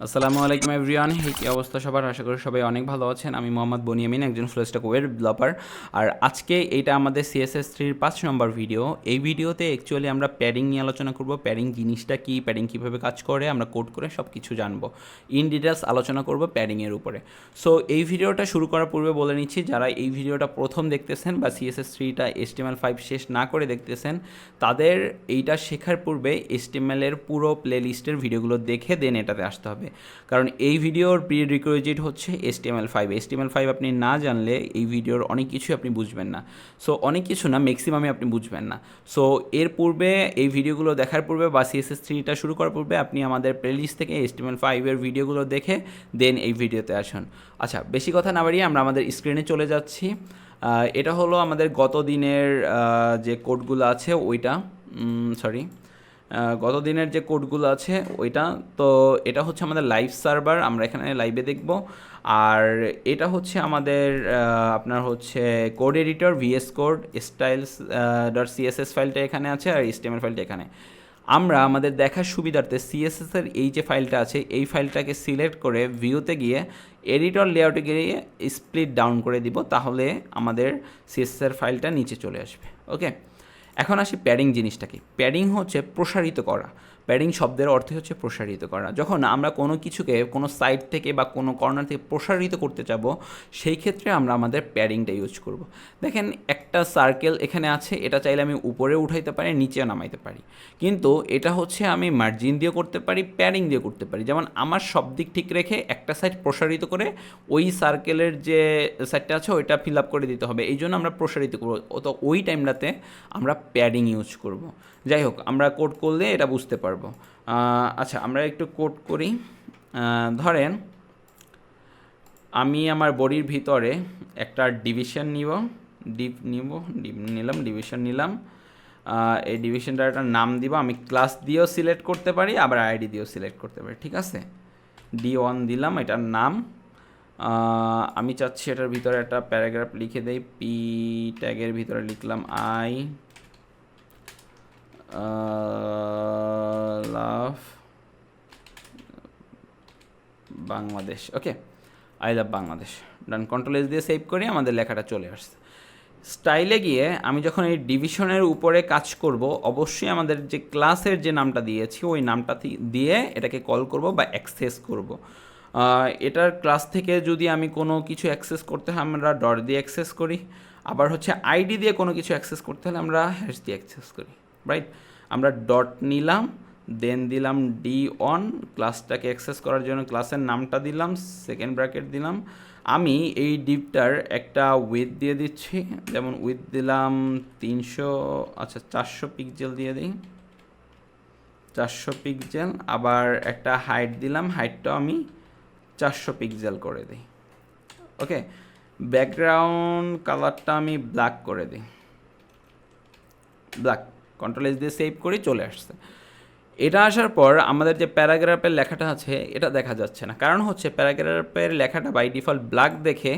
আসসালামু আলাইকুম এভরিওয়ান, কি অবস্থা সবার? আশা করি সবাই অনেক ভালো আছেন। আমি মোহাম্মদ বনিয়ামিন, একজন ফুল স্ট্যাক ওয়েব ডেভেলপার। আর আজকে এইটা আমাদের CSS3-র 5 নম্বর ভিডিও। এই ভিডিওতে অ্যাকচুয়ালি আমরা প্যাডিং নিয়ে আলোচনা করব। প্যাডিং জিনিসটা কী, প্যাডিং কীভাবে কাজ করে, আমরা কোড করে সব কিছু জানবো। ইন ডিটেলস আলোচনা করব প্যাডিংয়ের উপরে। সো এই ভিডিওটা শুরু করার পূর্বে বলে নিচ্ছি, যারা এই ভিডিওটা প্রথম দেখতেছেন বা CSS3টা HTML5 শেষ না করে দেখতেছেন, তাদের এইটা শেখার পূর্বে HTML-এর পুরো প্লেলিস্টের ভিডিওগুলো দেখে দেন এটাতে আসতে হবে। কারণ এই ভিডিওর প্রি রিকোয়েজিট হচ্ছে HTML5 আপনি না জানলে এই ভিডিওর অনেক কিছুই আপনি বুঝবেন না। সো অনেক কিছু না, ম্যাক্সিমামে আপনি বুঝবেন না। সো এর পূর্বে এই ভিডিওগুলো দেখার পূর্বে বা CSS3টা শুরু করার পূর্বে আপনি আমাদের প্লেলিস্ট থেকে HTML5-এর ভিডিওগুলো দেখে দেন এই ভিডিওতে আসুন। আচ্ছা, বেশি কথা না বাড়িয়ে আমরা আমাদের স্ক্রিনে চলে যাচ্ছি। এটা হলো আমাদের গত দিনের যে কোডগুলো আছে ওইটা, গত দিনের যে কোডগুলো আছে ওইটা। তো এটা হচ্ছে আমাদের লাইভ সার্ভার, আমরা এখানে লাইভে দেখব। আর এটা হচ্ছে আমাদের আপনার হচ্ছে code editor, VS code styles .css ফাইলটা এখানে আছে, আর HTML ফাইলটা এখানে। আমরা আমাদের দেখার সুবিধার্থে CSS-এর এই যে ফাইলটা আছে এই ফাইলটাকে সিলেক্ট করে ভিউতে গিয়ে এডিটর লেআউটে গিয়ে স্প্লিট ডাউন করে দিব, তাহলে আমাদের CSS-এর ফাইলটা নিচে চলে আসবে। ওকে, এখন আসি প্যাডিং জিনিসটা কি। প্যাডিং হচ্ছে প্রসারিত করা। প্যাডিং শব্দের অর্থ হচ্ছে প্রসারিত করা। যখন আমরা কোনো কিছুকে কোনো সাইড থেকে বা কোনো কর্নার থেকে প্রসারিত করতে যাব, সেই ক্ষেত্রে আমরা আমাদের প্যাডিংটা ইউজ করব। দেখেন, একটা সার্কেল এখানে আছে, এটা চাইলে আমি উপরে উঠাইতে পারি, নিচে নামাইতে পারি, কিন্তু এটা হচ্ছে আমি মার্জিন দিয়ে করতে পারি, প্যাডিং দিয়ে করতে পারি। যেমন আমার সব দিক ঠিক রেখে একটা সাইড প্রসারিত করে ওই সার্কেলের যে সাইডটা আছে ওইটা ফিল আপ করে দিতে হবে, এই জন্য আমরা প্রসারিত করবো। তো ওই টাইমটাতে আমরা প্যাডিং ইউজ করব। যাই হোক, আমরা কোড করলে এটা বুঝতে পারবো। আচ্ছা, আমরা একটু কোড করি। ধরেন আমি আমার বডির ভিতরে একটা ডিভিশন ডিভিশন নিলাম। এই ডিভিশনটার একটা নাম দিব। আমি ক্লাস দিয়েও সিলেক্ট করতে পারি, আবার আইডি দিয়েও সিলেক্ট করতে পারি, ঠিক আছে। D1 দিলাম, এটার নাম। আমি চাচ্ছি এটার ভিতরে একটা প্যারাগ্রাফ লিখে দেই। পি ট্যাগের ভিতরে লিখলাম I love Bangladesh. Okay, I love Bangladesh. Done, control S দিয়ে সেভ করি, আমাদের লেখাটা চলে আসছে। স্টাইলে গিয়ে আমি যখন এই ডিভিশনের উপরে কাজ করব, অবশ্যই আমাদের যে ক্লাসের যে নামটা দিয়েছি ওই নামটা দিয়ে এটাকে কল করব বা অ্যাক্সেস করব। এটার ক্লাস থেকে যদি আমি কোনো কিছু অ্যাক্সেস করতে হয় আমরা ডট দিয়ে অ্যাক্সেস করি, আবার হচ্ছে আইডি দিয়ে কোনো কিছু অ্যাক্সেস করতে হলে আমরা হ্যাশ দিয়ে অ্যাক্সেস করি, রাইট। আমরা ডট নিলাম, দেন দিলাম D1, ক্লাসটাকে অ্যাক্সেস করার জন্য ক্লাসের নামটা দিলাম, সেকেন্ড ব্র্যাকেট দিলাম। আমি এই ডিপটার একটা উইথ দিয়ে দিচ্ছি, যেমন উইথ দিলাম 300, আচ্ছা 400 পিক্সেল দিয়ে দিই, 400 পিক্সেল। আবার একটা হাইট দিলাম, হাইটটাও আমি 400 পিক্সেল করে দিই। ওকে, ব্যাকগ্রাউন্ড কালারটা আমি ব্ল্যাক করে দিই, ব্ল্যাক। কন্ট্রোল-S দিয়ে সেভ করি, চলে আসছে। এটা আসার পর আমাদের যে প্যারাগ্রাফের লেখাটা আছে এটা দেখা যাচ্ছে না, কারণ হচ্ছে প্যারাগ্রাফের লেখাটা বাই ডিফল্ট ব্ল্যাক দেখে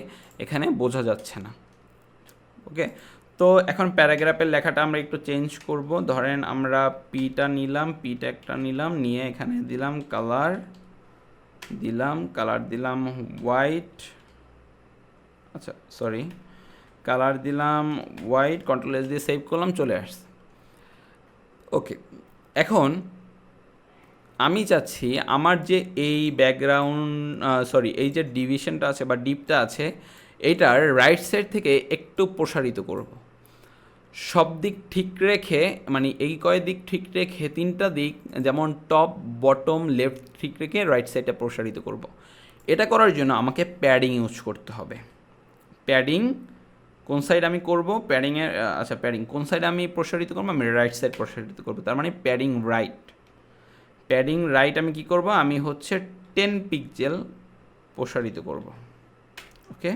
এখানে বোঝা যাচ্ছে না। ওকে, তো এখন প্যারাগ্রাফের লেখাটা আমরা একটু চেঞ্জ করব। ধরেন আমরা পিটা নিলাম, পি ট্যাগটা নিলাম, নিয়ে এখানে দিলাম কালার দিলাম হোয়াইট, আচ্ছা সরি, কালার দিলাম হোয়াইট। কন্ট্রোল-S দিয়ে সেভ করলাম, চলে আসছে। ওকে, এখন আমি চাচ্ছি আমার যে এই ব্যাকগ্রাউন্ড এই যে ডিভিশনটা আছে বা ডিপটা আছে এইটার রাইট সাইড থেকে একটু প্রসারিত করব। সব দিক ঠিক রেখে, মানে এই কয় দিক ঠিক রেখে, 3টা দিক যেমন টপ বটম লেফট ঠিক রেখে রাইট সাইডটা প্রসারিত করব। এটা করার জন্য আমাকে প্যাডিং ইউজ করতে হবে। প্যাডিং কোন সাইড আমি করব, প্যাডিংয়ের আচ্ছা প্যাডিং কোন সাইড আমি প্রসারিত করবো, আমি রাইট সাইড প্রসারিত করবো, তার মানে প্যাডিং রাইট আমি কি করব, আমি হচ্ছে 10 পিক্সেল প্রসারিত করব। ওকে,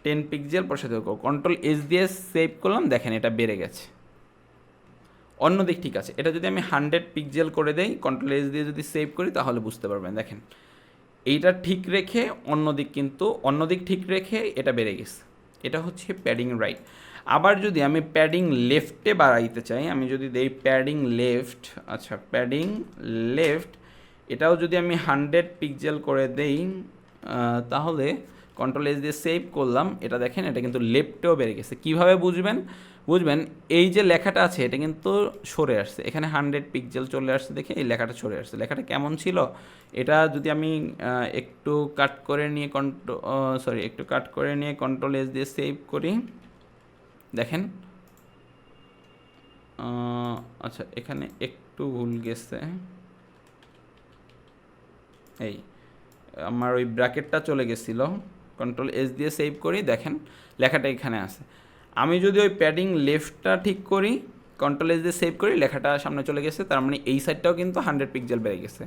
10 পিক্সেল প্রসারিত করব। কন্ট্রোল-S দিয়ে সেভ করলাম, দেখেন এটা বেড়ে গেছে। অন্য দিক ঠিক আছে। এটা যদি আমি 100 পিক্সেল করে দেই, কন্ট্রোল-S দিয়ে যদি সেভ করি, তাহলে বুঝতে পারবেন। দেখেন এইটা ঠিক রেখে অন্য দিক ঠিক রেখে এটা বেড়ে গেছে। এটা হচ্ছে প্যাডিং রাইট। আবার যদি আমি প্যাডিং লেফটে বাড়াইতে চাই, আমি যদি দেই প্যাডিং লেফট, আচ্ছা প্যাডিং লেফট, এটাও যদি আমি 100 পিক্সেল করে দেই তাহলে কন্ট্রোল এস দিয়ে সেভ করলাম, এটা দেখেন এটা কিন্তু লেফটেও বেড়ে গেছে। কীভাবে বুঝবেন এই যে লেখাটা আছে এটা কিন্তু সরে আসছে, এখানে 100 পিক্সেল চলে আসছে দেখে এই লেখাটা সরে আসছে। লেখাটা কেমন ছিল এটা যদি আমি একটু কাট করে নিয়ে কন্ট্রোল এস দিয়ে সেভ করি, দেখেন আচ্ছা এখানে একটু ভুল গেছে, এই আমার ওই ব্র্যাকেটটা চলে গেছিলো। কন্ট্রোল এস দিয়ে সেভ করি, দেখেন লেখাটা এখানে আছে। আমি যদি ওই প্যাডিং লেফটটা ঠিক করি, কন্ট্রোল এস দিয়ে সেভ করি, লেখাটা সামনে চলে গেছে, তার মানে এই সাইডটাও কিন্তু 100 পিক্সেল বেড়ে গেছে।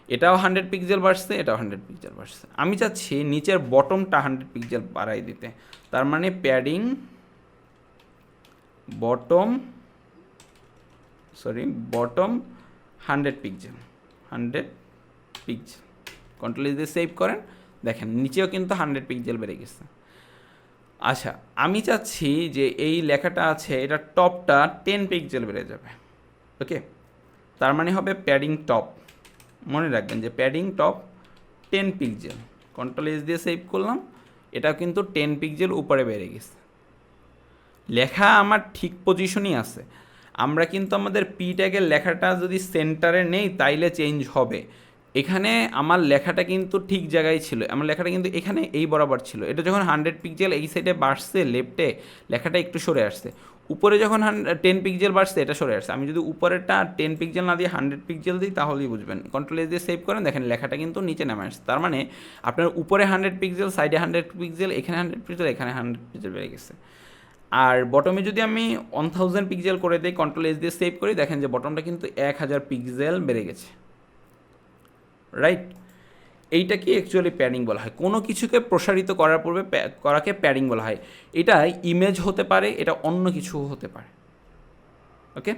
এটাও 100 পিক্সেল বাড়ছে, এটাও 100 পিক্সেল বাড়ছে। আমি চাচ্ছি নিচের বটমটা 100 পিক্সেল বাড়াই দিতে, তার মানে padding bottom 100 pixel, 100 pixel. Control S দিয়ে সেভ করেন, দেখেন নিচেও কিন্তু 100 পিক্সেল বেড়ে গেছে। আচ্ছা আমি চাচ্ছি যে এই লেখাটা আছে এটা টপটা 10 পিক্সেল বেড়ে যাবে, ওকে, তার মানে হবে প্যাডিং টপ, মনে রাখবেন যে padding top 10 pixel. Control S দিয়ে সেভ করলাম, এটা কিন্তু 10 পিক্সেল উপরে বেড়ে গেছে। লেখা আমার ঠিক পজিশনই আছে, আমরা কিন্তু আমাদের পি ট্যাগের লেখাটা যদি সেন্টারে নেই তাইলে চেঞ্জ হবে। এখানে আমার লেখাটা কিন্তু ঠিক জায়গায় ছিল, আমার লেখাটা কিন্তু এখানে এই বরাবর ছিল। এটা যখন 100 পিক্সেল এই সাইডে বাড়ছে লেফটে, লেখাটা একটু সরে আসছে। উপরে যখন 10 পিক্সেল বাড়ছে এটা সরে আসছে। আমি যদি উপরেরটা 10 পিক্সেল না দিয়ে 100 পিক্সেল দিই তাহলেই বুঝবেন। কন্ট্রোল এস দিয়ে সেভ করেন, দেখেন লেখাটা কিন্তু নিচে নামে আসছে। তার মানে আপনার উপরে 100 পিক্সেল, সাইডে 100 পিক্সেল, এখানে 100 পিক্সেল, এখানে 100 পিক্সেল বেড়ে গেছে। আর বটমে যদি আমি 1000 পিক্সেল করে দিই, কন্ট্রোল এস দিয়ে সেভ করি, দেখেন যে বটমটা কিন্তু 1000 পিক্সেল বেড়ে গেছে, রাইট। এইটা কি অ্যাকচুয়ালি প্যাডিং বলা হয়। কোনো কিছুকে প্রসারিত করার পূর্বে করাকে প্যাডিং বলা হয়। এটা ইমেজ হতে পারে, এটা অন্য কিছু হতে পারে, ওকে।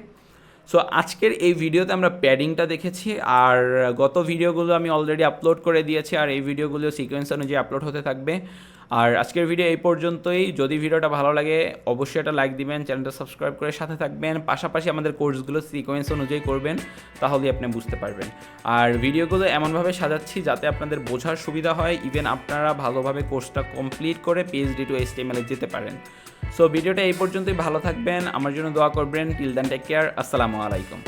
সো আজকের এই ভিডিওতে আমরা প্যাডিংটা দেখেছি, আর গত ভিডিওগুলো আমি অলরেডি আপলোড করে দিয়েছি, আর এই ভিডিওগুলো সিকোয়েন্স অনুযায়ী আপলোড হতে থাকবে। আর আজকের ভিডিও এই পর্যন্তই। যদি ভিডিওটা ভালো লাগে অবশ্যই একটা লাইক দিবেন, চ্যানেলটা সাবস্ক্রাইব করে সাথে থাকবেন, পাশাপাশি আমাদের কোর্সগুলো সিকোয়েন্স অনুযায়ী করবেন, তাহলেই আপনি বুঝতে পারবেন। আর ভিডিওগুলো এমনভাবে সাজাচ্ছি যাতে আপনাদের বোঝার সুবিধা হয়, ইভেন আপনারা ভালোভাবে কোর্সটা কমপ্লিট করে পিএইচডি টু HTML যেতে পারেন। সো ভিডিওটা এই পর্যন্তই, ভালো থাকবেন, আমার জন্য দোয়া করবেন। টিল দেন টেক কেয়ার, আসসালামু আলাইকুম।